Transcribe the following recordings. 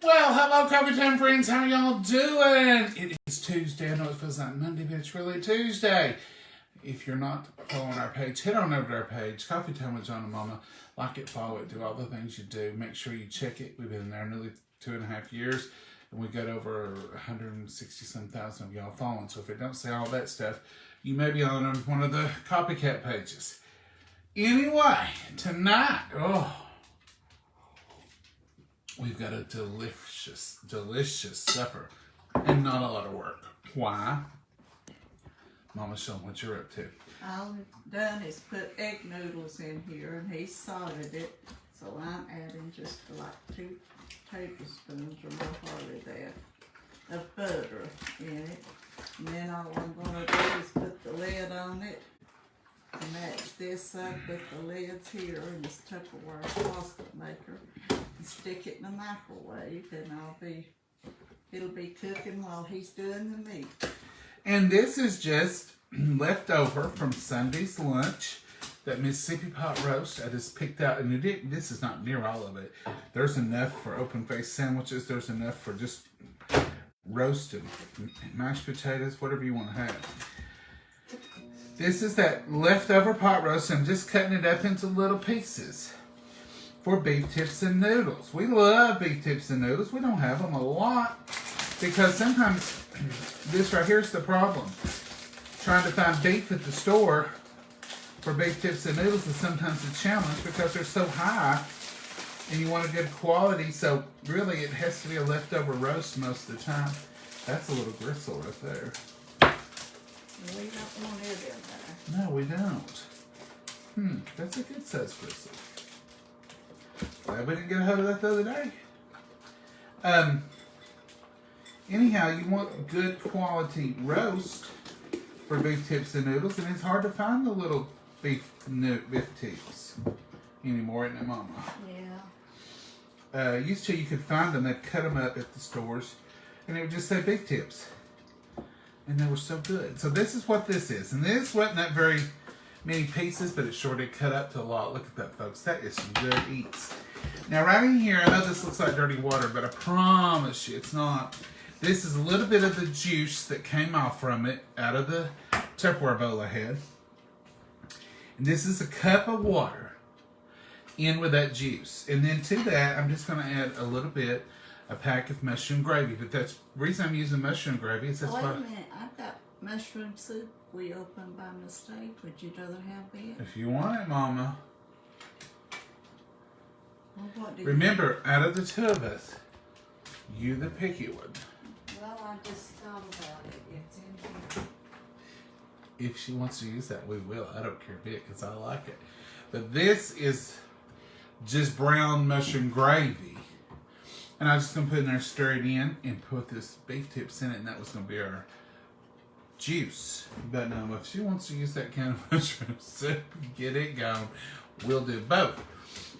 Well, hello, Coffee Time friends. How y'all doing? It is Tuesday. I know it feels like Monday, but it's really Tuesday. If you're not following our page, head on over to our page, Coffee Time with John and Mama. Like it, follow it, do all the things you do. Make sure you check it. We've been there nearly 2.5 years, and we got over 160-some thousand of y'all following. So if it don't say all that stuff, you may be on one of the copycat pages. Anyway, tonight, we've got a delicious supper and not a lot of work. Why? Mama, show them what you're up to. All I've done is put egg noodles in here, and he salted it, so I'm adding just like 2 tablespoons or more hardly that of butter in it. And then all I'm going to do is put the lid on it, match this up with the lids here in this Tupperware pasta maker, and stick it in the microwave, and it'll be cooking while he's doing the meat. And this is just leftover from Sunday's lunch, that Mississippi pot roast. I just picked out, and this is not near all of it. There's enough for open-faced sandwiches. There's enough for just roasted mashed potatoes, whatever you want to have. This is that leftover pot roast. I'm just cutting it up into little pieces for beef tips and noodles. We love beef tips and noodles. We don't have them a lot because sometimes this right here is the problem. Trying to find beef at the store for beef tips and noodles is sometimes a challenge because they're so high and you want a good quality. So really it has to be a leftover roast most of the time. That's a little gristle right there. We don't want it in there. No, we don't. That's a good size gristle. Glad we didn't get a hold of that the other day. Anyhow, you want good quality roast for beef tips and noodles, and it's hard to find the little beef tips anymore, isn't it, Mama? Yeah. Used to you could find them, they'd cut them up at the stores, and it would just say beef tips. And they were so good. So this is what this is. And this wasn't that very many pieces, but it sure did cut up to a lot. Look at that, folks. That is some good eats. Now, right in here, I know this looks like dirty water, but I promise you it's not. This is a little bit of the juice that came off from it out of the Tupperware bowl I had. And this is a cup of water in with that juice. And then to that, I'm just going to add a pack of mushroom gravy. But that's the reason I'm using mushroom gravy is that's Wait why. a minute, I've got mushroom soup we opened by mistake. Would you rather have it? If you want it, Mama. Well, what do Remember, out of the two of us, you the picky one. Well, I just thought about it. It's in here. If she wants to use that, we will. I don't care a bit because I like it. But this is just brown mushroom gravy. And I'm just going to put it in there, stir it in, and put this beef tips in it, and that was going to be our juice. But no, if she wants to use that kind of mushroom soup, get it going. We'll do both.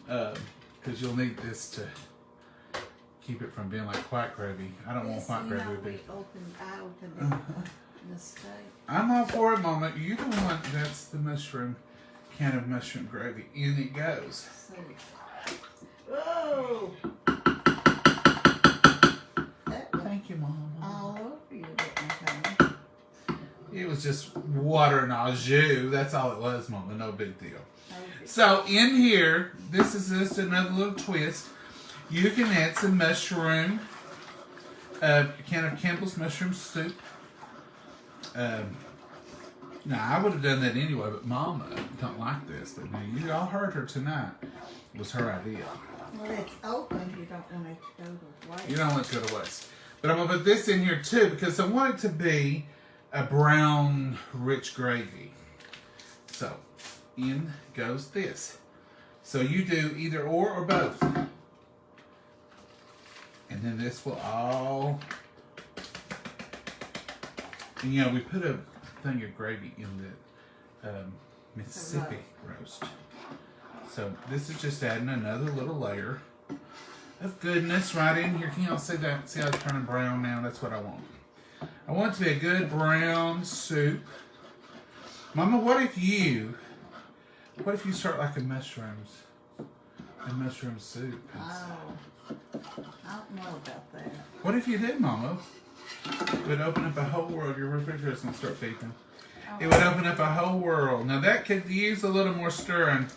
Because you'll need this to keep it from being like white gravy. I don't want white gravy to be. I opened it. Mistake. I'm all for it, Mama. You're the one that's the mushroom can of mushroom gravy. In it goes. Whoa! Thank you, Mama. All over you, didn't it? It was just water and au jus. That's all it was, Mama. No big deal. Okay. So in here, this is just another little twist. You can add some mushroom, a can of Campbell's mushroom soup. Now I would have done that anyway, but Mama don't like this. But now you all heard her tonight. It was her idea. Well, it's open. You don't want it to go to waste. You don't want it to go to waste. But I'm going to put this in here too because I want it to be a brown, rich gravy. So, in goes this. So you do either or both. And then this will all... And you know, we put a thing of gravy in the Mississippi roast. So this is just adding another little layer of goodness right in here. Can y'all see that? See how it's turning brown now? That's what I want. I want it to be a good brown soup. Mama, what if you start liking mushrooms And mushroom soup. Oh, I don't know about that. What if you did, Mama? It would open up a whole world. Your refrigerator's gonna start beeping. It would open up a whole world. Now that could use a little more stirring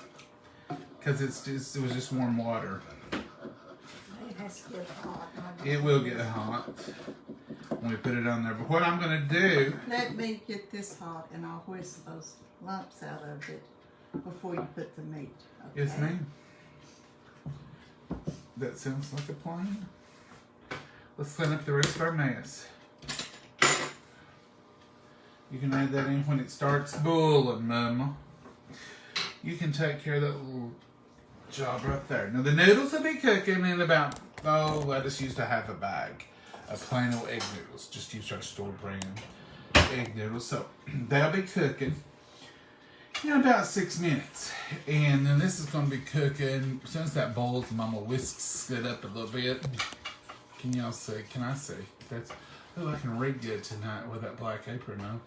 because it was just warm water. It has to get hot. It will get hot when we put it on there. But what I'm gonna do? Let me get this hot and I'll whisk those lumps out of it before you put the meat. Okay? Yes, ma'am. That sounds like a plan. Let's clean up the rest of our mess. You can add that in when it starts boiling, Mama. You can take care of that little job right there. Now the noodles will be cooking in about, I just used a half a bag of plain old egg noodles. Just use our store brand egg noodles. So they'll be cooking in about 6 minutes. And then this is going to be cooking. As soon as that boils, Mama whisks it up a little bit. Can y'all see? Can I see? That's, oh, I can read good tonight with that black apron on.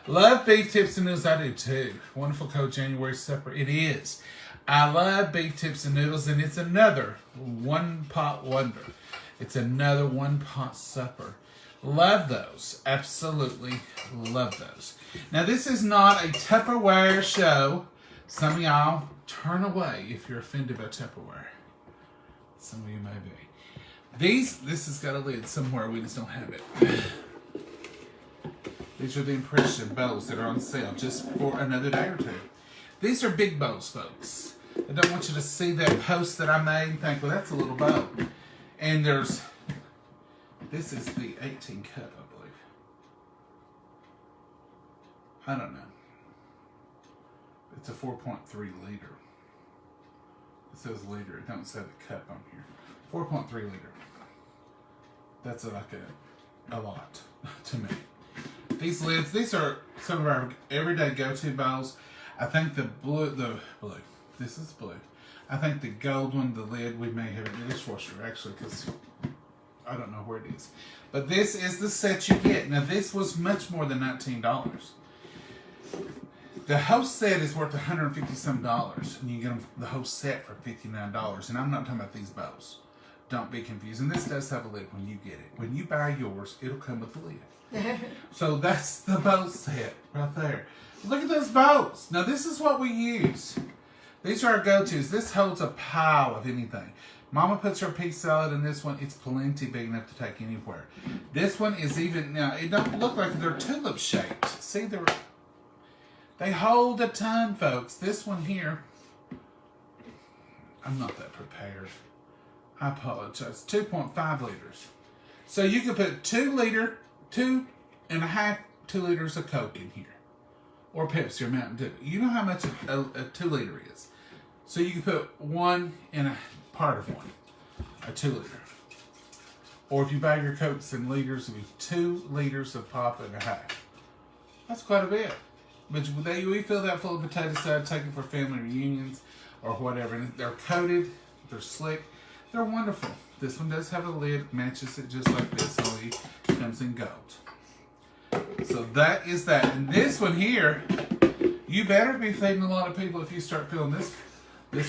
Love beef tips and noodles. I do too. Wonderful code January supper. It is. I love beef tips and noodles, and it's another one pot wonder. It's another one pot supper. Love those. Absolutely love those. Now, this is not a Tupperware show. Some of y'all turn away if you're offended by Tupperware. Some of you may be. This has got a lid somewhere. We just don't have it. These are the impression bowls that are on sale just for another day or two. These are big bowls, folks. I don't want you to see that post that I made and think, well, that's a little bowl. And this is the 18 cup, I believe. I don't know. It's a 4.3 liter. It says liter. It don't say the cup on here. 4.3 liter. That's like a lot to me. These lids, these are some of our everyday go-to bowls. I think the blue, this is blue. I think the gold one, the lid, we may have in the dishwasher actually, because I don't know where it is. But this is the set you get. Now this was much more than $19. The whole set is worth $150 some, and you get the whole set for $59. And I'm not talking about these bowls. Don't be confused. And this does have a lid when you get it. When you buy yours, it'll come with the lid. So that's the bowl set right there. Look at those bowls. Now this is what we use. These are our go-tos. This holds a pile of anything. Mama puts her pea salad in this one. It's plenty big enough to take anywhere. This one is even, now it don't look like they're tulip shaped. See, they hold a ton, folks. This one here, I'm not that prepared. I apologize. 2.5 liters. So you can put 2 liters of Coke in here. Or Pepsi or Mountain Dew. You know how much a 2 liter is. So you can put 1 and a part of 1. A 2 liter. Or if you buy your Cokes in liters, it'll be 2 liters of pop and a half. That's quite a bit. But we fill that full of potato salad, take it for family reunions or whatever. And they're coated, they're slick, they're wonderful. This one does have a lid, matches it just like this, only it comes in gold. So that is that. And this one here, you better be feeding a lot of people if you start filling this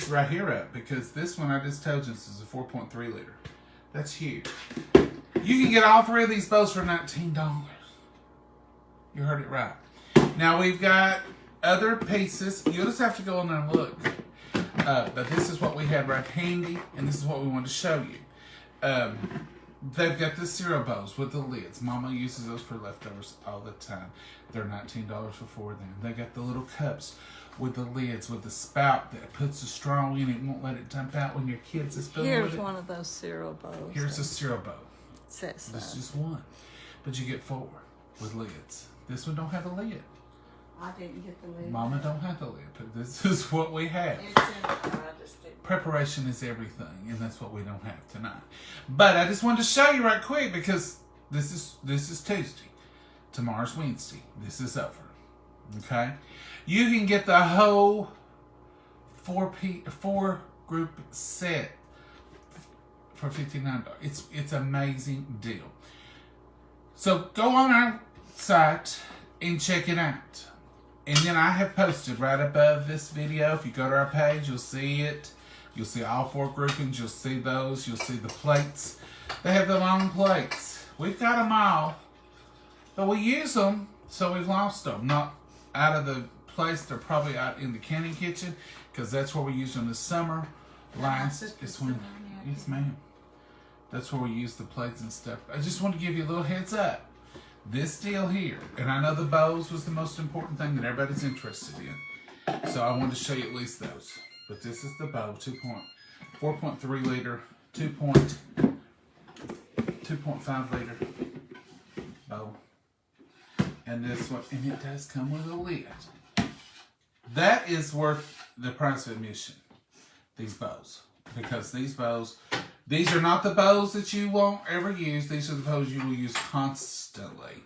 right here up, because this one I just told you this is a 4.3 liter. That's huge. You can get all 3 of these bowls for $19. You heard it right. Now we've got other pieces. You'll just have to go in there and look. But this is what we had right handy, and this is what we wanted to show you. They've got the cereal bowls with the lids. Mama uses those for leftovers all the time. They're $19 for 4 of them. They got the little cups with the lids, with the spout that puts the straw in it, won't let it dump out when your kids are spilling Here's with it. one of those cereal bowls. Here's a cereal bowl. Says This so. is just one. But you get 4 with lids. This one don't have a lid. I didn't get the lid. Mama don't have the lid, but this is what we have. It's in there, I just didn't. Preparation is everything, and that's what we don't have tonight. But I just wanted to show you right quick because this is Tuesday. Tomorrow's Wednesday. This is over. Okay? You can get the whole 4 group set for $59. It's an amazing deal. So go on our site and check it out. And then I have posted right above this video. If you go to our page, you'll see it. You'll see all 4 groupings. You'll see those. You'll see the plates. They have the long plates. We've got them all, but we use them, so we've lost them. Not out of the place. They're probably out in the canning kitchen because that's where we use them this summer. Last is when, yes ma'am. That's where we use the plates and stuff. I just want to give you a little heads up. This deal here, and I know the bows was the most important thing that everybody's interested in. So I wanted to show you at least those. But this is the bow, 4.3 liter, 2.5 liter bow. And this one, and it does come with a lid. That is worth the price of admission, these bows. Because these bows, these are not the bows that you won't ever use. These are the bows you will use constantly.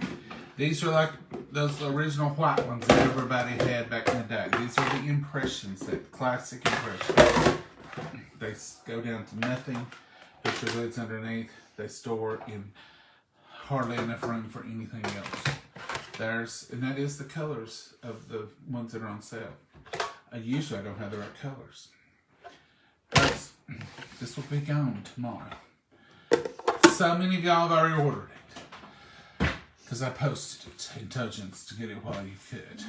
These are like those original white ones that everybody had back in the day. These are the impressions, that classic impression. They go down to nothing. Put your lids underneath. They store in hardly enough room for anything else. And that is the colors of the ones that are on sale. Usually I don't have the right colors. But this will be gone tomorrow. So many of y'all have already ordered it. Because I posted it in Togents to get it while you could.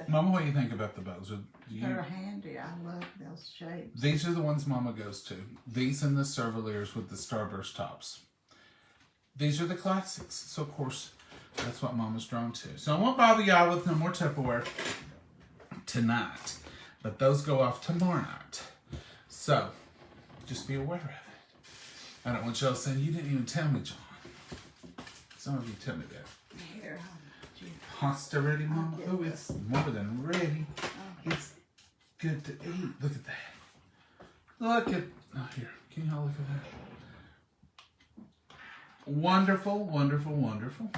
Mama, what do you think about the bows? They're handy. I love those shapes. These are the ones Mama goes to. These and the Cervaliers with the starburst tops. These are the classics. So, of course, that's what Mama's drawn to. So, I won't bother y'all with no more Tupperware tonight. But those go off tomorrow night. So, just be aware of it. I don't want y'all saying, you didn't even tell me, John. Some of you tell me that. Here, Pasta ready, Mama? Oh, it's more than ready. It's good to eat. Look at that. Look at, oh, here. Can you all look at that? Wonderful, wonderful, wonderful.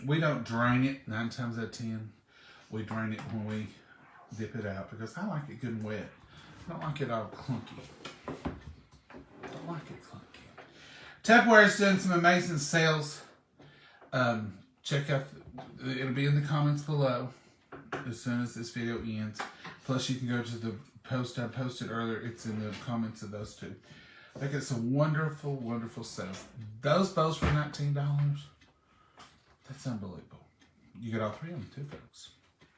We don't drain it 9 times out of 10. We drain it when we dip it out because I like it good and wet. I don't like it all clunky. Don't like it clunky. Tupperware is doing some amazing sales. Check out, it'll be in the comments below as soon as this video ends. Plus you can go to the post I posted earlier. It's in the comments of those two. They got some wonderful, wonderful sales. Those bows for $19. That's unbelievable. You get all 3 of them too, folks.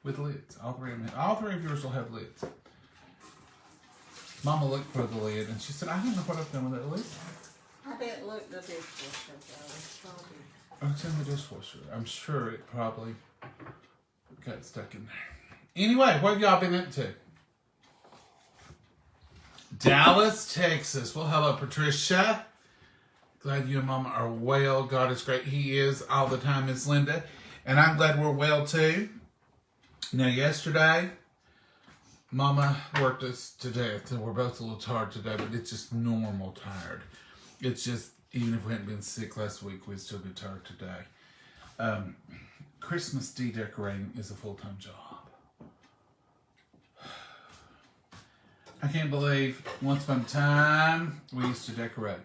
With lids. All 3 of them. All 3 of yours will have lids. Mama looked for the lid and she said, I don't know what I've done with that lid. I didn't look in the dishwasher though. Oh, it's in the dishwasher. I'm sure it probably got stuck in there. Anyway, what have y'all been into? Dallas, Texas. Well, hello, Patricia. Glad you and Mama are well. God is great. He is all the time, Miss Linda. And I'm glad we're well, too. Now, yesterday, Mama worked us to death. And we're both a little tired today, but it's just normal tired. It's just, even if we hadn't been sick last week, we'd still be tired today. Christmas decorating is a full-time job. I can't believe once upon a time we used to decorate.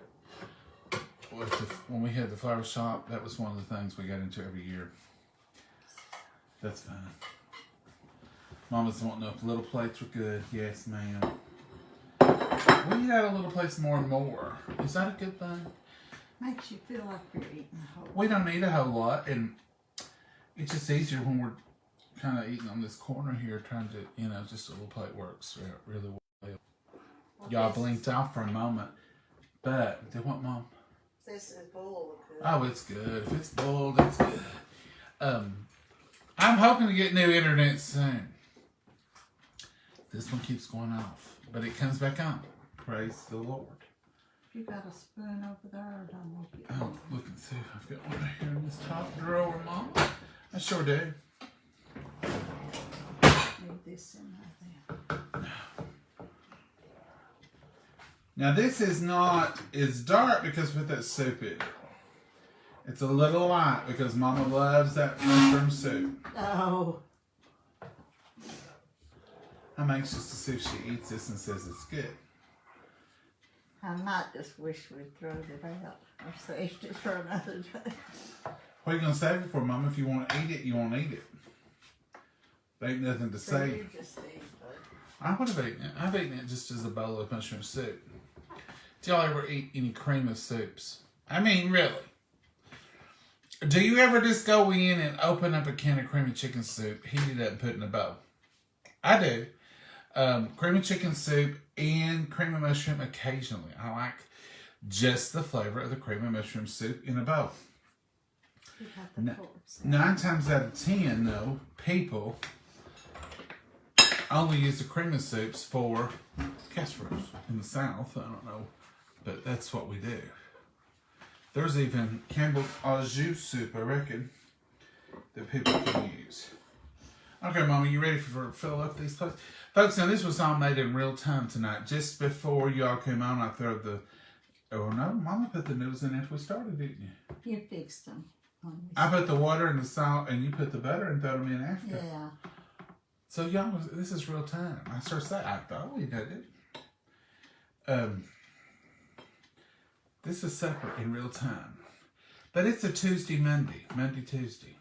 When we had the flower shop, that was one of the things we got into every year. That's fine. Mama's wanting to know if little plates were good. Yes, ma'am. We had a little plates more and more. Is that a good thing? Makes you feel like you're eating a whole lot. We don't need a whole lot, and it's just easier when we're kind of eating on this corner here, trying to, just a little plate works really well. Y'all blinked off for a moment, but they want Mom. This is boiled good. Oh, it's good. If it's boiled, it's good. I'm hoping to get new internet soon. This one keeps going off, but it comes back on. Praise the Lord. You got a spoon over there, don't look it. Oh, look and see. I've got one right here in this top drawer, Mom. I sure do. Need this in there then. Now this is not, it's dark because we put that soup in. It's a little light because Mama loves that mushroom soup. Oh. I'm anxious to see if she eats this and says it's good. I might just wish we'd thrown it out or saved it for another day. What are you going to save it for, Mama? If you want to eat it, you won't eat it. There ain't nothing to So say. you just eat it. I would have eaten it. I've eaten it just as a bowl of mushroom soup. Do y'all ever eat any cream of soups? I mean, really. Do you ever just go in and open up a can of creamy chicken soup, heat it up, and put it in a bowl? I do. Creamy chicken soup and cream of mushroom occasionally. I like just the flavor of the cream of mushroom soup in a bowl. You got the corpse. 9 times out of 10, though, people only use the cream of soups for casseroles in the South. I don't know, but that's what we do. There's even Campbell's au jus soup, I reckon, that people can use. Okay, Mama, you ready for fill up these plates? Folks, now this was all made in real time tonight. Just before y'all came on, I threw the... Oh, no, Mama put the noodles in after we started, didn't you? You fixed them. I put the water and the salt, and you put the butter and threw them in after. Yeah. So, y'all, this is real time. I sure say, I thought we did it. This is separate in real time. But it's a Tuesday, Monday, Tuesday.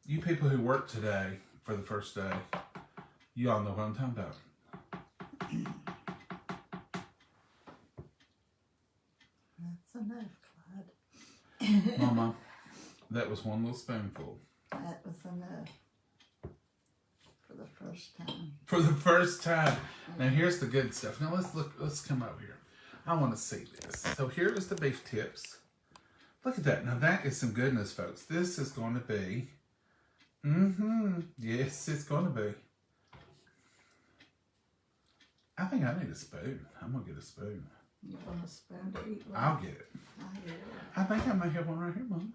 You people who work today for the first day, you all know what I'm talking about. That's enough, Clyde. Mama, that was one little spoonful. That was enough. For the first time. For the first time. Now here's the good stuff. Now let's come over here. I want to see this. So here is the beef tips. Look at that. Now that is some goodness, folks. This is going to be... Yes, it's going to be. I think I need a spoon. I'm going to get a spoon. You want a spoon to eat with? I'll get it. I'll get it. I think I may have one right here, Mom.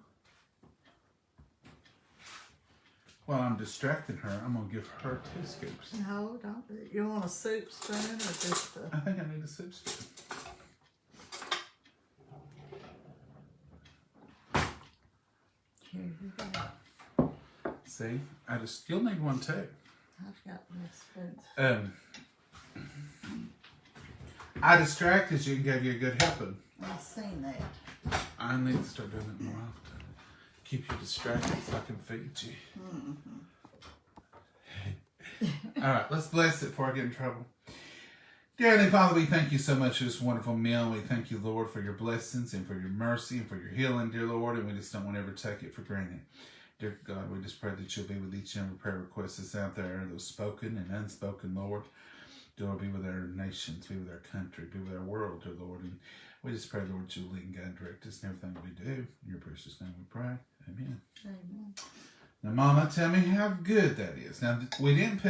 While I'm distracting her, I'm going to give her 2 scoops. No, don't do it. You want a soup spoon or just a... I think I need a soup spoon. Here you go. See? You'll need one too. I've got my spoons. I distracted you and gave you a good helping. I've seen that. I need to start doing it more often. Keep you distracted so I can feed you. All right, let's bless it before I get in trouble. Dear Heavenly Father, we thank you so much for this wonderful meal. We thank you, Lord, for your blessings and for your mercy and for your healing, dear Lord, and we just don't want to ever take it for granted. Dear God, we just pray that you'll be with each and every prayer request that's out there, those spoken and unspoken, Lord. Lord, be with our nations, be with our country, be with our world, dear Lord. And we just pray, Lord, you'll lead and guide and direct us in everything we do. In your precious name we pray. Amen. Amen. Now, Mama, tell me how good that is. Now, we didn't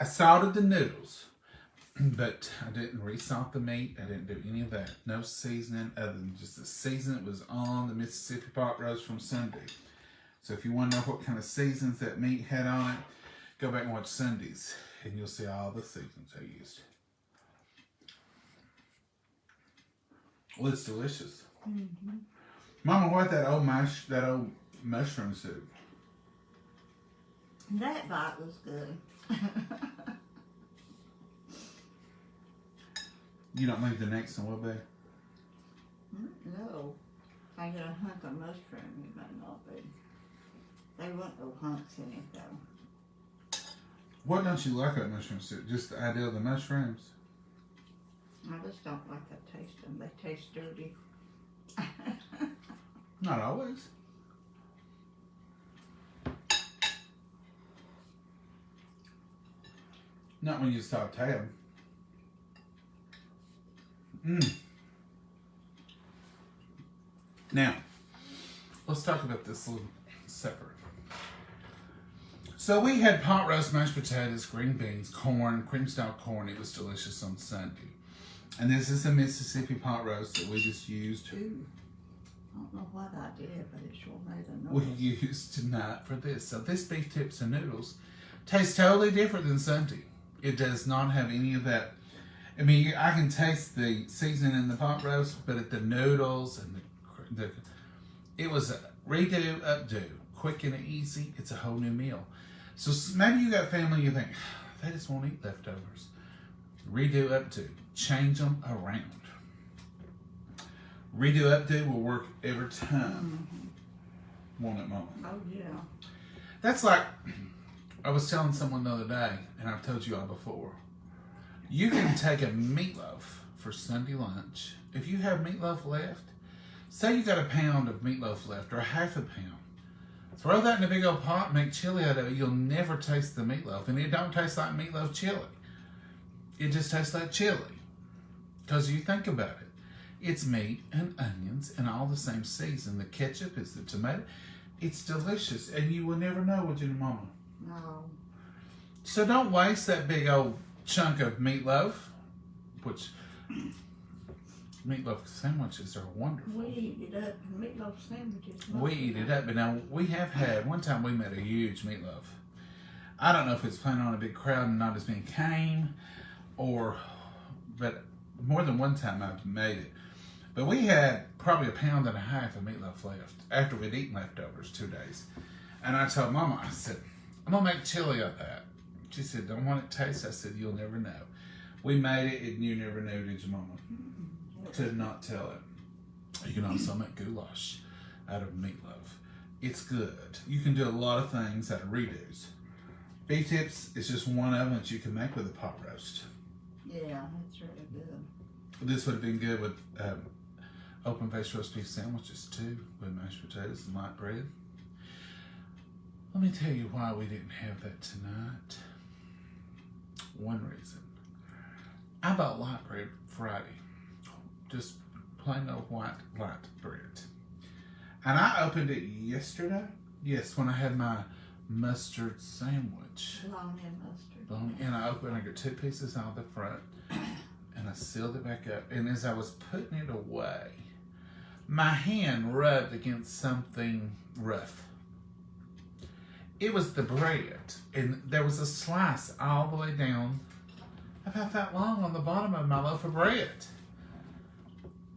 I salted the noodles, but I didn't resalt the meat. I didn't do any of that. No seasoning other than just the seasoning that was on the Mississippi pot roast from Sunday. So if you want to know what kind of seasons that meat had on it, go back and watch Sundays, and you'll see all the seasons I used. Well, it's delicious. Mm-hmm. Mama, what that old mushroom soup? That bite was good. You don't think the next one will be? No. If I get a hunk of mushroom, it might not be. They want no hunks in it though. What don't you like about mushroom soup? Just the idea of the mushrooms? I just don't like the taste of them. They taste dirty. Not always. Not when you saute them. Now, let's talk about this a little separate. So we had pot roast, mashed potatoes, green beans, corn, cream-style corn. It was delicious on Sunday. And this is a Mississippi pot roast that we just used. Ooh. I don't know what I did, but it sure made a We noise. used tonight for this. So this beef tips and noodles tastes totally different than Sunday. It does not have any of that. I mean, I can taste the seasoning in the pot roast, but at the noodles and the it was a redo, updo, quick and easy. It's a whole new meal. So maybe you got family, you think, they just won't eat leftovers. Redo, updo, change them around. Redo, updo will work every time. Won't it, Mama? Oh yeah. That's like, I was telling someone the other day, and I've told you all before, you can take a meatloaf for Sunday lunch. If you have meatloaf left, say you got a pound of meatloaf left, or a half a pound, throw that in a big old pot, make chili out of it. You'll never taste the meatloaf. And it don't taste like meatloaf chili. It just tastes like chili. Because you think about it. It's meat and onions and all the same season. The ketchup is the tomato. It's delicious. And you will never know, would you, Mama? No. So don't waste that big old chunk of meatloaf, which meatloaf sandwiches are wonderful. We eat it up. Meatloaf sandwiches. We eat it up, but now we have had, one time we made a huge meatloaf. I don't know if it's planning on a big crowd and not as many came, but more than one time I've made it. But we had probably 1.5 pounds of meatloaf left after we'd eaten leftovers 2 days. And I told Mama, I said, I'm going to make chili of that. She said, don't want it to taste? I said, you'll never know. We made it and you never knew, did you, Mama? Could not tell it. You can also make goulash out of meatloaf. It's good. You can do a lot of things out of redos. Beef tips is just one of them that you can make with a pot roast. Yeah, that's really good. This would have been good with open faced roast beef sandwiches too, with mashed potatoes and light bread. Let me tell you why we didn't have that tonight. One reason. I bought light bread Friday. Just plain old white light bread. And I opened it yesterday. Yes, when I had my mustard sandwich. Long and mustard. And I got 2 pieces out the front. And I sealed it back up. And as I was putting it away, my hand rubbed against something rough. It was the bread. And there was a slice all the way down about that long on the bottom of my loaf of bread.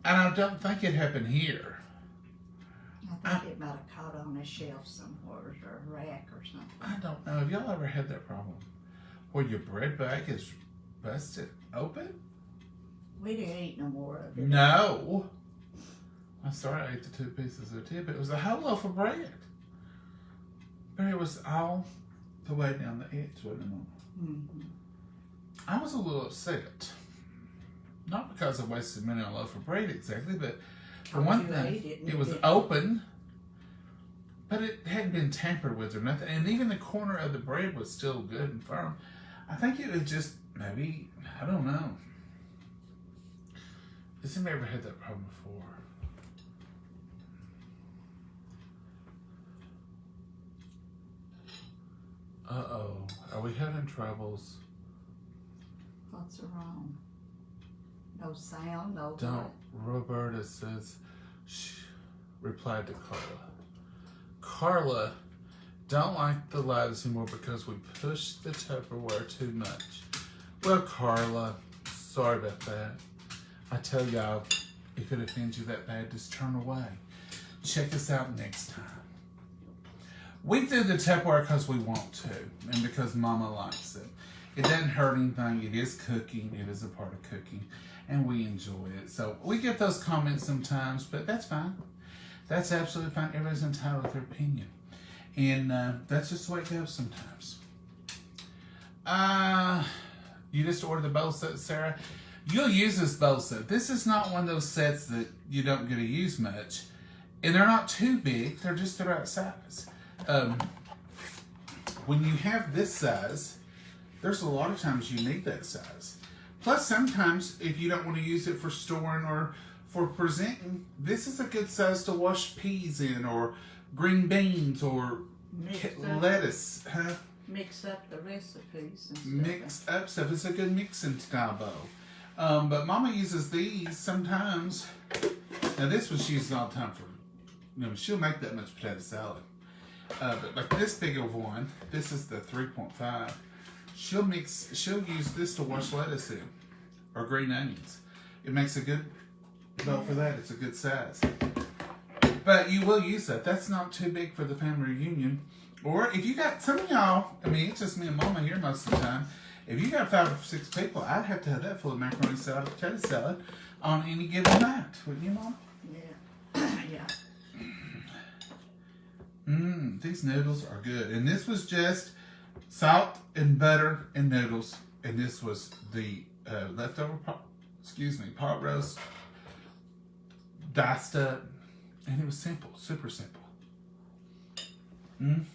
And I don't think it happened here. I think it might have caught on a shelf somewhere or a rack or something. I don't know. Have y'all ever had that problem? Where your bread bag is busted open? We didn't eat no more of it. No. I'm sorry I ate the 2 pieces of tip. It was a whole loaf of bread. But it was all the way down the edge, wasn't it, Mama? Mm-hmm. I was a little upset. Not because I wasted money on a loaf of bread exactly, but for one thing, it was open, but it hadn't been tampered with or nothing. And even the corner of the bread was still good and firm. I think it was just maybe, I don't know. Has anybody ever had that problem before? Uh-oh. Are we having troubles? What's wrong? No sound, no Don't. Roberta says, replied to Carla. Carla don't like the lives anymore because we push the Tupperware too much. Well, Carla, sorry about that. I tell y'all, if it offends you that bad, just turn away. Check us out next time. We do the Tupperware because we want to and because Mama likes it. It doesn't hurt anything. It is cooking. It is a part of cooking. And we enjoy it. So we get those comments sometimes, but that's fine. That's absolutely fine. Everybody's entitled to their opinion. And that's just the way it goes sometimes. You just ordered the bowl set, Sarah. You'll use this bowl set. This is not one of those sets that you don't get to use much. And they're not too big. They're just the right size. When you have this size, there's a lot of times you need that size. Plus, sometimes if you don't want to use it for storing or for presenting, this is a good size to wash peas in or green beans or lettuce. Huh? Mix up the recipes and stuff. Mix up stuff. It's a good mixing style bowl. But Mama uses these sometimes. Now this one she uses all the time for, she'll make that much potato salad. But like this big of one, this is the 3.5. She'll use this to wash lettuce in, or green onions. It makes a good bowl for that. It's a good size. But you will use that. That's not too big for the family reunion. Or if you got, some of y'all, it's just me and Mama here most of the time. If you got 5 or 6 people, I'd have to have that full of macaroni salad, potato salad on any given night. Wouldn't you, Mama? Yeah. Yeah. These noodles are good. And this was just salt and butter and noodles. And this was the leftover pot roast, diced up. And it was simple, super simple. And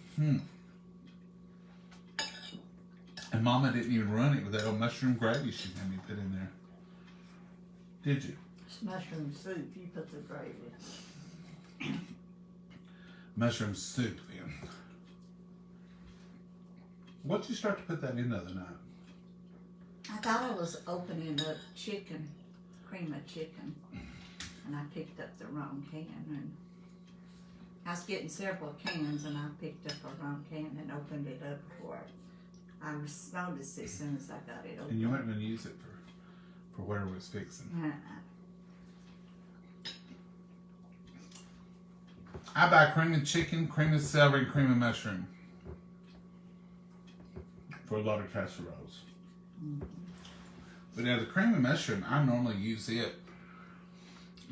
Mama didn't even run it with that old mushroom gravy she made me put in there. Did you? It's mushroom soup. You put the gravy. Mushroom soup then. What'd you start to put that in the other night? I thought I was opening up chicken, cream of chicken, and I picked up the wrong can. And I was getting several cans, and I picked up a wrong can and opened it up before I noticed it as soon as I got it open. And you weren't going to use it for whatever it's fixing. I buy cream of chicken, cream of celery, and cream of mushroom for a lot of casseroles. But now the cream of mushroom, I normally use it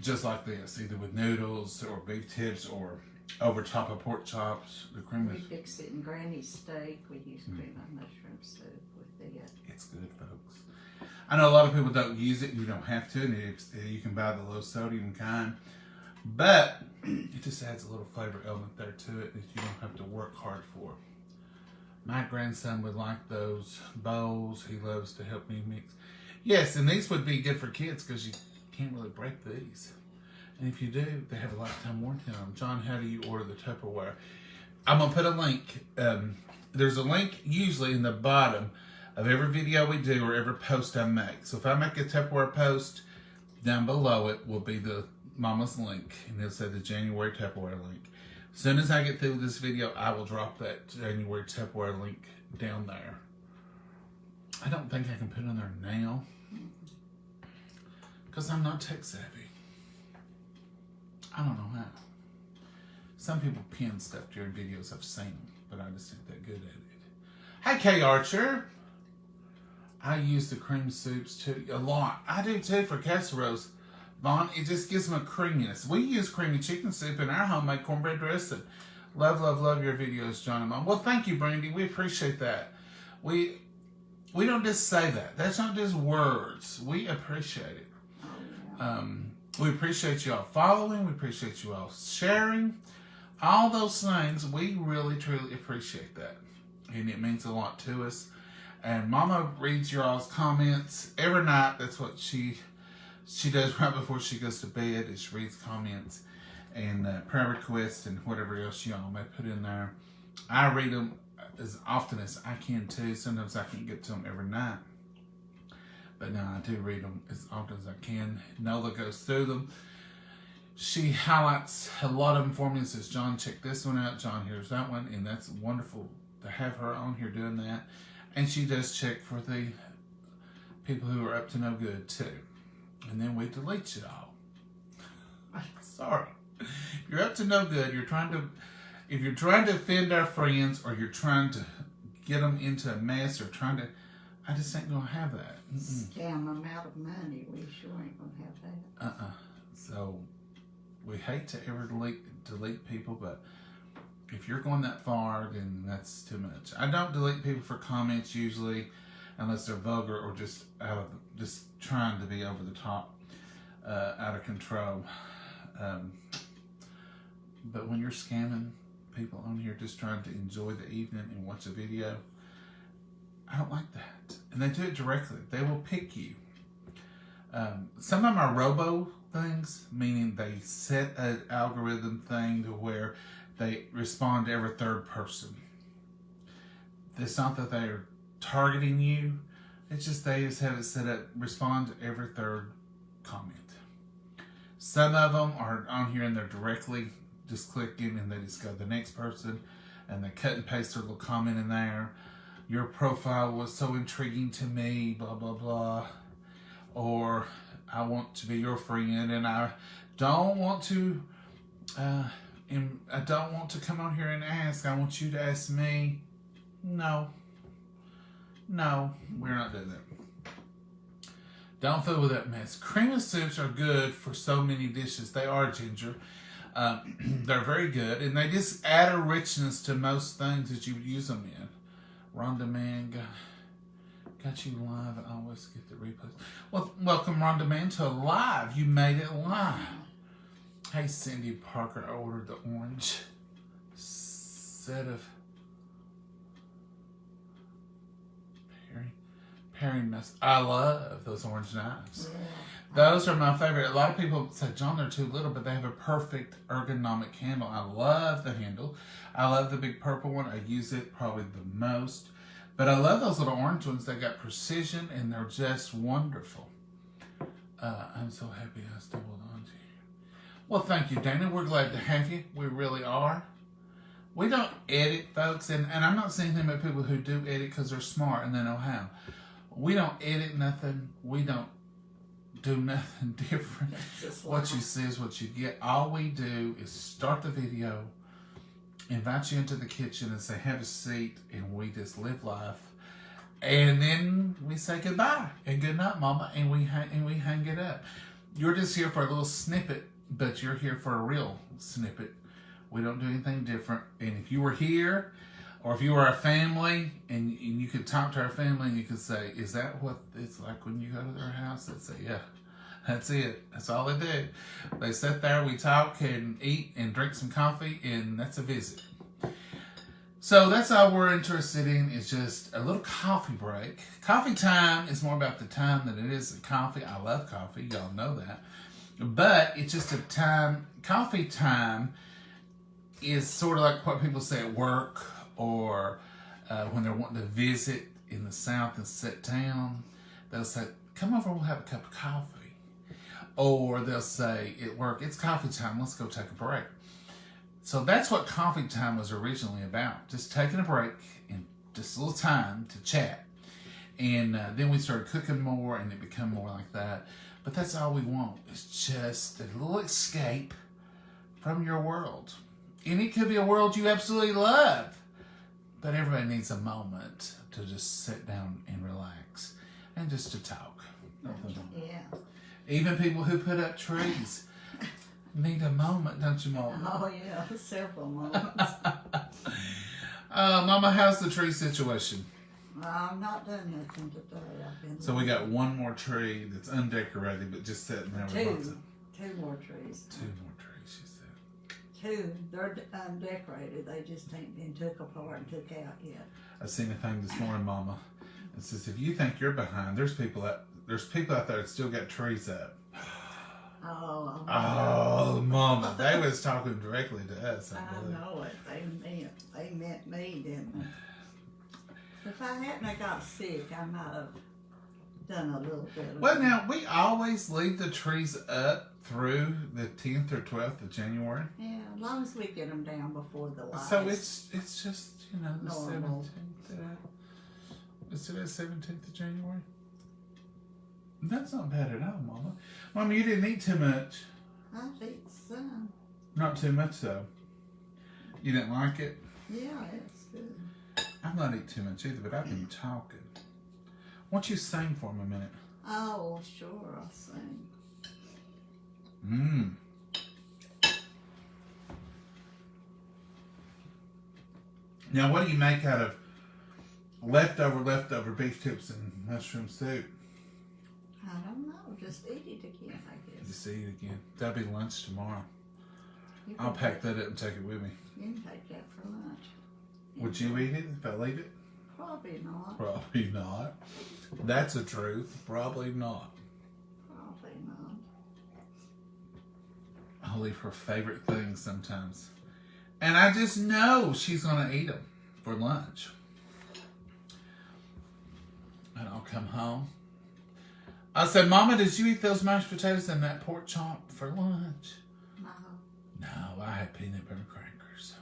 just like this, either with noodles or beef tips or over top of pork chops. The cream We is fix it in Granny's steak. We use cream of mushroom soup with the. It's good, folks. I know a lot of people don't use it. You don't have to, and you can buy the low sodium kind. But it just adds a little flavor element there to it that you don't have to work hard for. My grandson would like those bowls. He loves to help me mix. Yes, and these would be good for kids because you can't really break these. And if you do, they have a lifetime warranty on them. John, how do you order the Tupperware? I'm going to put a link. There's a link usually in the bottom of every video we do or every post I make. So if I make a Tupperware post, down below it will be the Mama's link. And it'll say the January Tupperware link. As soon as I get through this video, I will drop that January Tupperware link down there. I don't think I can put it on there now because I'm not tech savvy. I don't know how. Some people pin stuff during videos I've seen, but I just ain't that good at it. Hi, Kay Archer. I use the cream soups too a lot. I do too for casseroles. Vaughn, it just gives them a creaminess. We use creamy chicken soup in our homemade cornbread dressing. Love, love, love your videos, John and Mom. Well, thank you, Brandy. We appreciate that. We don't just say that. That's not just words. We appreciate it. We appreciate you all following. We appreciate you all sharing. All those things, we really, truly appreciate that. And it means a lot to us. And Mama reads your all's comments every night. That's what she does right before she goes to bed, is she reads comments and prayer requests and whatever else y'all may put in there. I read them as often as I can too. Sometimes I can't get to them every night. But no, I do read them as often as I can. Nola goes through them. She highlights a lot of them for me and says, John, check this one out. John, here's that one. And that's wonderful to have her on here doing that. And she does check for the people who are up to no good too. And then we delete you all. Sorry. If you're up to no good, if you're trying to offend our friends or you're trying to get them into a mess or I just ain't going to have that. Scam them out of money. We sure ain't going to have that. So we hate to ever delete people, but if you're going that far, then that's too much. I don't delete people for comments usually, unless they're vulgar or just trying to be over the top, out of control. But when you're scamming people on here just trying to enjoy the evening and watch a video, I don't like that. And they do it directly. They will pick you. Some of them are robo things, meaning they set an algorithm thing to where they respond to every third person. It's not that they're targeting you. It's just they just have it set up, respond to every third comment. Some of them are on here and they're directly just clicking and they just go to the next person and they cut and paste their little comment in there. Your profile was so intriguing to me, blah, blah, blah. Or I want to be your friend and I don't want to come on here and ask. I want you to ask me. No, we're not doing that. Don't fool with that mess. Cream of soups are good for so many dishes. They are, Ginger. They're very good, and they just add a richness to most things that you use them in. Rhonda Man got you live. I always get the replays. Well, welcome Rhonda Man to live. You made it live. Hey, Cindy Parker, I ordered the orange set of paring knives. I love those orange knives. Yeah. Those are my favorite. A lot of people say, John, they're too little, but they have a perfect ergonomic handle. I love the handle. I love the big purple one. I use it probably the most. But I love those little orange ones. They got precision, and they're just wonderful. I'm so happy I stumbled onto you. Well, thank you, Dana. We're glad to have you. We really are. We don't edit, folks, and I'm not saying anything about people who do edit because they're smart and they know how. We don't edit nothing. We don't do nothing different. What you see is what you get. All we do is start the video, invite you into the kitchen and say, have a seat, and we just live life. And then we say goodbye and good night, Mama, and we hang it up. You're just here for a little snippet, but you're here for a real snippet. We don't do anything different. And if you were here, or if you were a family, and you could talk to our family, and you could say, is that what it's like when you go to their house? They'd say, yeah, that's it. That's all they do. They sit there, we talk and eat and drink some coffee, and that's a visit. So that's all we're interested in, is just a little coffee break. Coffee time is more about the time than it is the coffee. I love coffee. Y'all know that. But it's just a time. Coffee time is sort of like what people say at work, or when they're wanting to visit in the South and sit down. They'll say, come over, we'll have a cup of coffee. Or they'll say at work, it's coffee time, let's go take a break. So that's what coffee time was originally about. Just taking a break and just a little time to chat. And then we started cooking more, and it became more like that. But that's all we want, is just a little escape from your world. And it could be a world you absolutely love. But everybody needs a moment to just sit down and relax and just to talk. Yeah. Even people who put up trees need a moment, don't you, Mama? Oh, yeah. Several moments. Mama, how's the tree situation? I've not done nothing today. I've been. So we got one more tree that's undecorated, but just sitting there. Two more trees. Two more trees, she said. Two. They're undecorated. They just ain't been took apart and took out yet. I seen a thing this morning, Mama. It says, if you think you're behind, there's people out there that still got trees up. Oh, Mama, they was talking directly to us. I know it. They meant me, didn't they? If I hadn't got sick, I might have done a little bit of Well, now, we always leave the trees up through the 10th or 12th of January. Yeah, as long as we get them down before the lights. So it's just, the normal. 17th. Is today 17th of January? That's not bad at all, Mama. Mama, you didn't eat too much. I ate some. Not too much, though. You didn't like it? Yeah, it's good. I've not eaten too much either, but I've been talking. Why don't you sing for me a minute? Oh, sure, I'll sing. Now, what do you make out of leftover beef tips and mushroom soup? I don't know. Just eat it again, I guess. Just eat it again. That'll be lunch tomorrow. You I'll can pack that up and take it with me. You can take that for lunch. Would you eat it if I leave it? Probably not. Probably not. That's the truth. Probably not. Probably not. I'll leave her favorite things sometimes. And I just know she's going to eat them for lunch. And I'll come home. I said, Mama, did you eat those mashed potatoes and that pork chop for lunch? No. No, I had peanut butter crackers.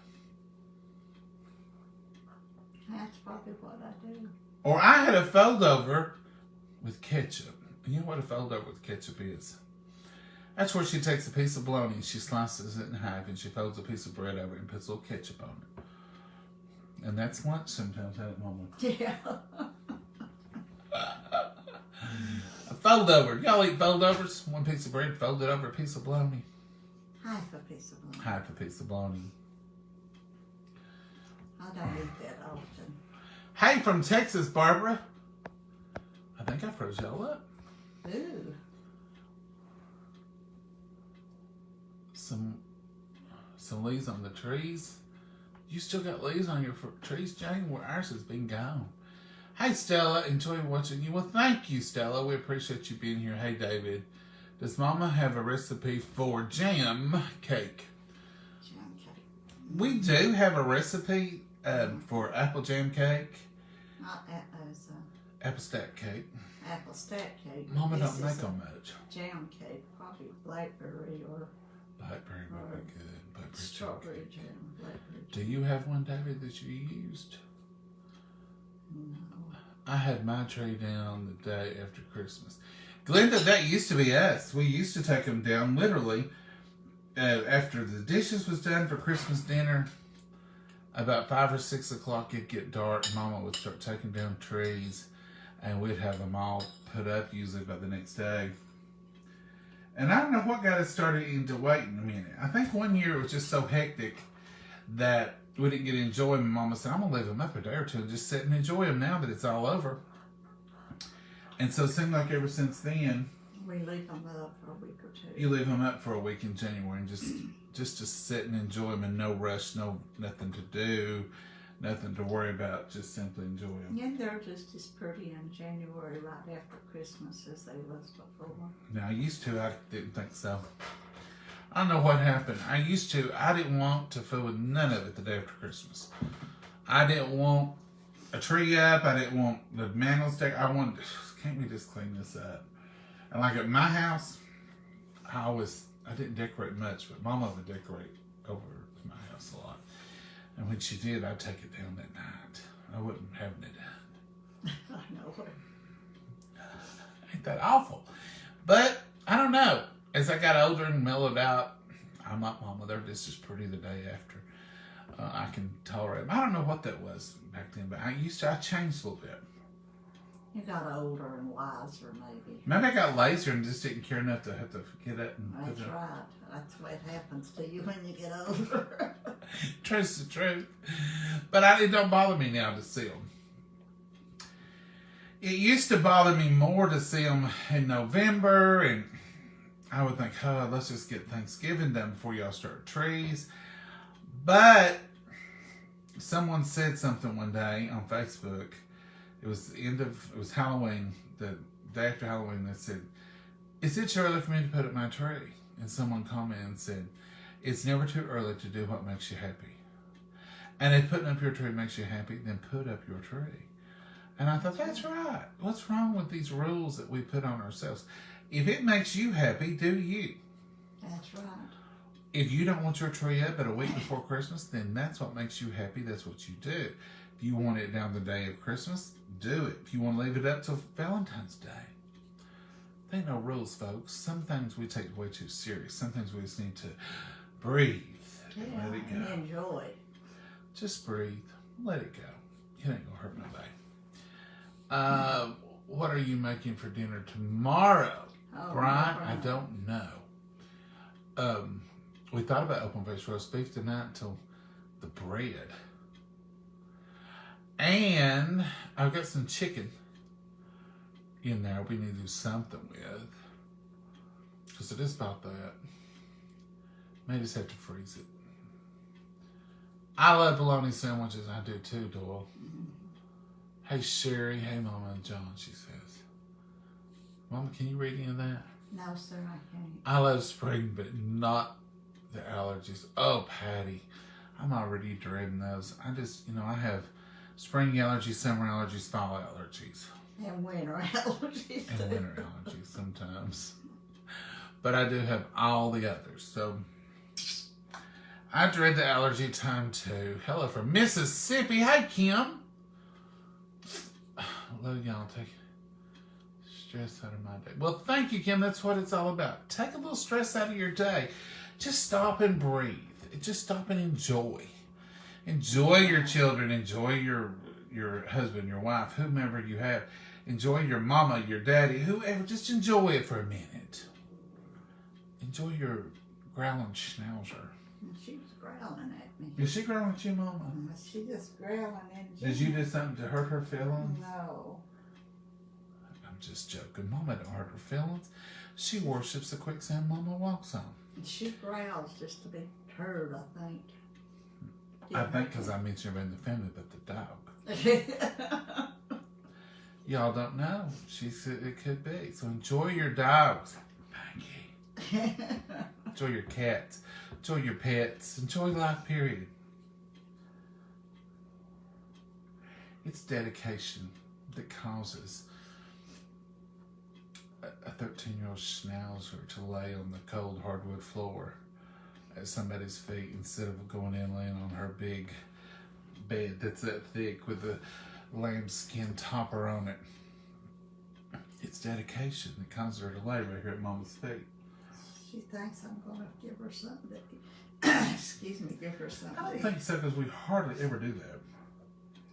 That's probably what I do. Or I had a fold over with ketchup. You know what a fold over with ketchup is? That's where she takes a piece of bologna and she slices it in half and she folds a piece of bread over it and puts a little ketchup on it. And that's lunch sometimes, ain't it, Mama? Yeah. A fold over. Y'all eat fold overs? One piece of bread folded over a piece of bologna. Half a piece of bologna. Half a piece of bologna. I don't eat that often. Hey, from Texas, Barbara. I think I froze y'all up. Ooh. Some leaves on the trees. You still got leaves on your trees, Jane? Where ours has been gone. Hey, Stella. Enjoy watching you. Well, thank you, Stella. We appreciate you being here. Hey, David. Does Mama have a recipe for jam cake? Jam cake. We do have a recipe for apple jam cake. Not apples. Apple stack cake. Apple stack cake. Mama This don't is make a them much. Jam cake, probably blackberry or Blackberry would be good. Blackberry strawberry jam. Blackberry Do jam. you have one, David, that you used? No. I had my tree down the day after Christmas. Glenda, that used to be us. We used to take them down literally after the dishes was done for Christmas dinner. About 5 or 6 o'clock, it'd get dark. Mama would start taking down trees, and we'd have them all put up usually by the next day. And I don't know what got us started into waiting a minute. I think one year it was just so hectic that we didn't get to enjoy them. Mama said, I'm going to leave them up a day or two and just sit and enjoy them now that it's all over. And so it seemed like ever since then, We leave them up for a week or two. you leave them up for a week in January and just to sit and enjoy them and no rush, nothing to do, nothing to worry about, just simply enjoy them. And they're just as pretty in January right after Christmas as they was before. Now, I didn't think so. I don't know what happened. I didn't want to fool with none of it the day after Christmas. I didn't want a tree up. I didn't want the mantle stack. Can't we just clean this up? And like at my house, I didn't decorate much, but Mama would decorate over my house a lot. And when she did, I'd take it down that night. I wasn't having it done. I know it. Ain't that awful? But I don't know. As I got older and mellowed out, I'm like Mama. They're just as pretty the day after. I can tolerate them. I don't know what that was back then, but I changed a little bit. You got older and wiser, maybe. Maybe I got lazier and just didn't care enough to have to get it. That's right. That's what happens to you when you get older. Truth's the truth. But it don't bother me now to see them. It used to bother me more to see them in November, and I would think, let's just get Thanksgiving done before y'all start trees. But someone said something one day on Facebook. It was Halloween, the day after Halloween. They said, "Is it too early for me to put up my tree?" And someone commented and said, "It's never too early to do what makes you happy. And if putting up your tree makes you happy, then put up your tree." And I thought, that's right. What's wrong with these rules that we put on ourselves? If it makes you happy, do you. That's right. If you don't want your tree up but a week before Christmas, then that's what makes you happy. That's what you do. If you want it down the day of Christmas, do it. If you want to leave it up till Valentine's Day. There ain't no rules, folks. Some things we take way too serious. Some things we just need to breathe and let it go. And enjoy. Just breathe. Let it go. It ain't gonna hurt nobody. What are you making for dinner tomorrow? Oh, Brian, no. I don't know. We thought about open-faced roast beef tonight until the bread. And I've got some chicken in there we need to do something with. Because it is about that. May just have to freeze it. I love bologna sandwiches. I do too, Doyle. Mm-hmm. Hey, Sherry. Hey, Mama and John, she says. Mama, can you read any of that? No, sir, I can't. I love spring, but not the allergies. Oh, Patty. I'm already dreading those. I have spring allergies, summer allergies, fall allergies. And winter allergies. And winter allergies sometimes. But I do have all the others. So I dread the allergy time too. Hello from Mississippi. Hey, Kim. Love y'all. Take stress out of my day. Well, thank you, Kim. That's what it's all about. Take a little stress out of your day. Just stop and breathe. Just stop and enjoy. Enjoy your children. Enjoy your husband, your wife, whomever you have. Enjoy your mama, your daddy, whoever. Just enjoy it for a minute. Enjoy your growling schnauzer. And she was growling at me. Is she growling at you, Mama? She just growling at Did you do something to hurt her feelings? No. I'm just joking. Mama don't hurt her feelings. She worships the quicksand Mama walks on. She growls just to be heard, I think. I think because I mentioned her in the family, but the dog. Yeah. Y'all don't know. She said it could be. So enjoy your dogs. Maggie. Enjoy your cats. Enjoy your pets. Enjoy life, period. It's dedication that causes a 13-year-old schnauzer to lay on the cold hardwood floor at somebody's feet instead of going in and laying on her big bed that's that thick with the lambskin topper on it. It's dedication that causes her to lay right here at Mama's feet. She thinks I'm going to give her something to excuse me, give her something. I don't think so because we hardly ever do that.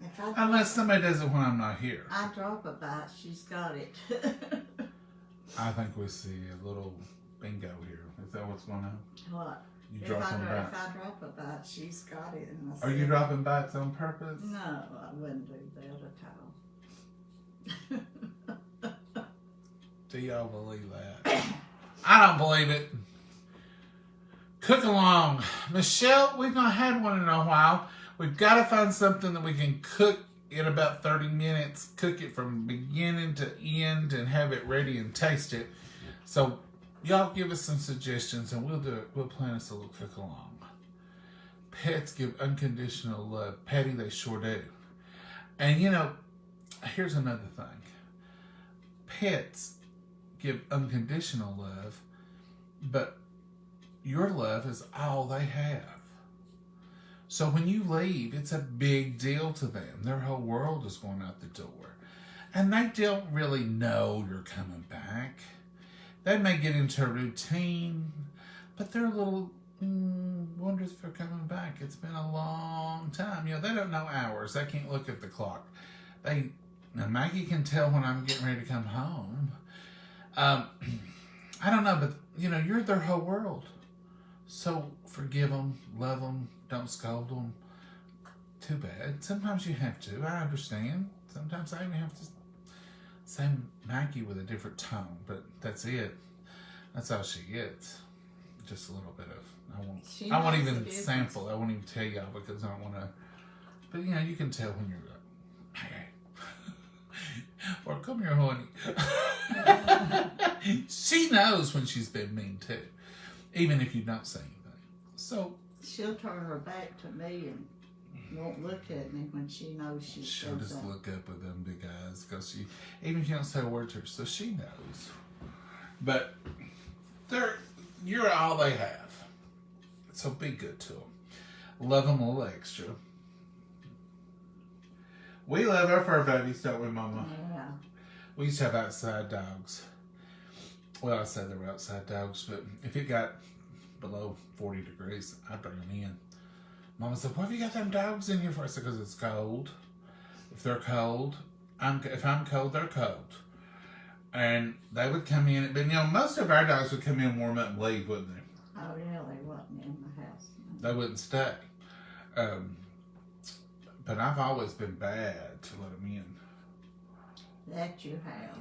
If I Unless somebody does it when I'm not here. I drop a bite, she's got it. I think we see a little bingo here. Is that what's going on? What? You If dropping I bites? drop a bite, she's got it. And I Are you said, dropping bites on purpose? No, I wouldn't do that at all. Do y'all believe that? I don't believe it. Cook along. Michelle, we've not had one in a while. We've got to find something that we can cook in about 30 minutes. Cook it from beginning to end and have it ready and taste it. So y'all give us some suggestions and we'll do it. We'll plan us a little cook along. Pets give unconditional love. Patty, they sure do. And you know, here's another thing. Pets give unconditional love, but your love is all they have. So when you leave, it's a big deal to them. Their whole world is going out the door. And they don't really know you're coming back. They may get into a routine, but they're a little, wonder if they're coming back. It's been a long time. You know, they don't know hours. They can't look at the clock. Now Maggie can tell when I'm getting ready to come home. I don't know, but you know, you're their whole world. So forgive them, love them, don't scold them. Too bad. Sometimes you have to. I understand. Sometimes I even have to say Maggie with a different tone, but that's it. That's all she gets. Just a little bit of. I won't even sample. I won't even tell y'all because I don't want to. But you know, you can tell when you're like, hey. Or come here, honey. She knows when she's been mean too, even if you don't say anything. So she'll turn her back to me and won't look at me when she knows she'll just look up with them big eyes because even if you don't say a word to her, so she knows. But you're all they have. So be good to them. Love them a little extra. We love our fur babies, don't we, Mama? Yeah. We used to have outside dogs. Well, I said they were outside dogs, but if it got below 40 degrees, I'd bring them in. Mama said, "What have you got them dogs in here for?" I said, "Because it's cold. If they're cold, if I'm cold, they're cold." And they would come in, but you know, most of our dogs would come in, warm up, and leave, wouldn't they? Oh, yeah, they wasn't in the house. They wouldn't stay. But I've always been bad to let them in. That you have.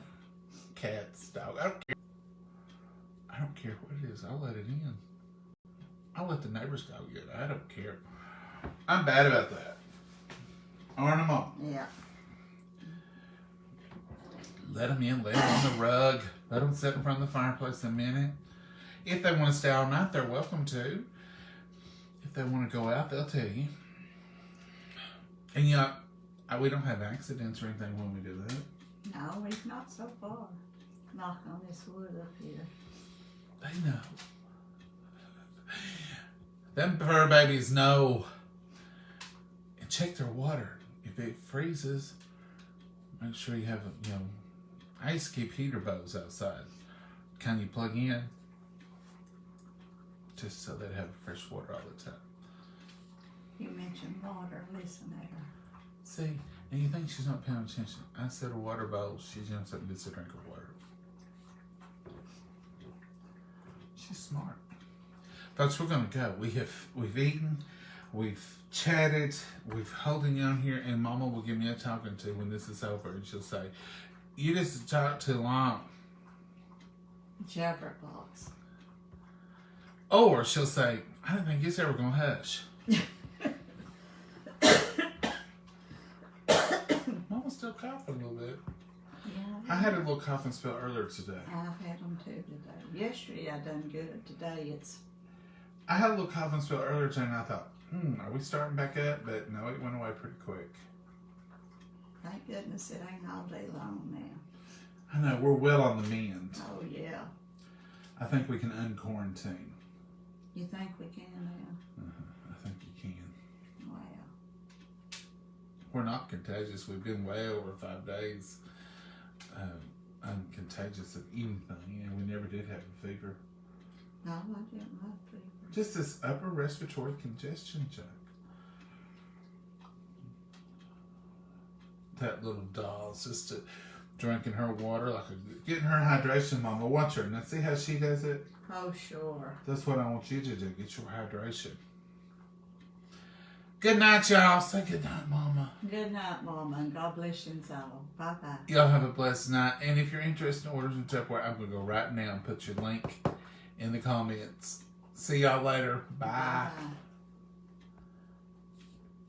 Cats, dogs. I don't care what it is. I'll let it in. I'll let the neighbor's dog get it. I don't care. I'm bad about that. Aren't them all? Yeah. Let them in. Lay them on the rug. Let them sit in front of the fireplace a minute. If they want to stay all night, they're welcome to. If they want to go out, they'll tell you. And you know, we don't have accidents or anything when we do that. No, we've not so far. Knock on this wood up here. They know. Them fur babies know. And check their water. If it freezes, make sure you have, you know, I used to keep heater bows outside. Can you plug in? Just so they'd have fresh water all the time. You mentioned water. Listen at her. See, and you think she's not paying attention. I said a water bowl. She jumps up and gets a drink of water. She's smart. Folks, we're gonna go. We've eaten, we've chatted, we've holding on here, and Mama will give me a talking to when this is over, and she'll say, "You just talked too long." Jabberbox. Or she'll say, "I didn't think you ever gonna hush." Mama's still coughing a little bit. Yeah. I had a little coughing spell earlier today. I've had them too today. Yesterday I done good. Today I had a little coughing spell earlier today, and I thought, are we starting back up? But no, it went away pretty quick. thank goodness it ain't all day long now. I know, we're well on the mend. Oh yeah. I think we can unquarantine. You think we can now? I think you can. Wow. We're not contagious. We've been way over 5 days uncontagious of anything, and we never did have a fever. No, I didn't have fever. Just this upper respiratory congestion joke. That little doll's just drinking her water, getting her hydration, Mama. Watch her. Now see how she does it? Oh, sure. That's what I want you to do. Get your hydration. Good night, y'all. Say good night, Mama. Good night, Mama, and God bless you all. Bye-bye. Y'all have a blessed night. And if you're interested in orders from Tupperware, I'm going to go right now and put your link in the comments. See y'all later. Bye. Bye.